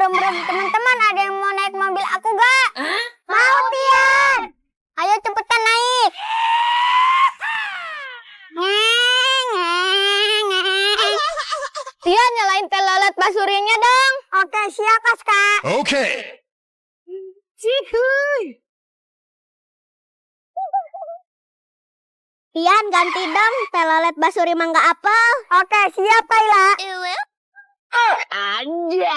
Teman-teman, ada yang mau naik mobil aku gak? Mau, Tian. Ayo cepetan naik. Tian, nyalain telolet basurinya dong. Oke, siap, Kak. Oke. Tian, ganti dong telolet basuri mangga apel. Oke, siap, Kayla. Aja.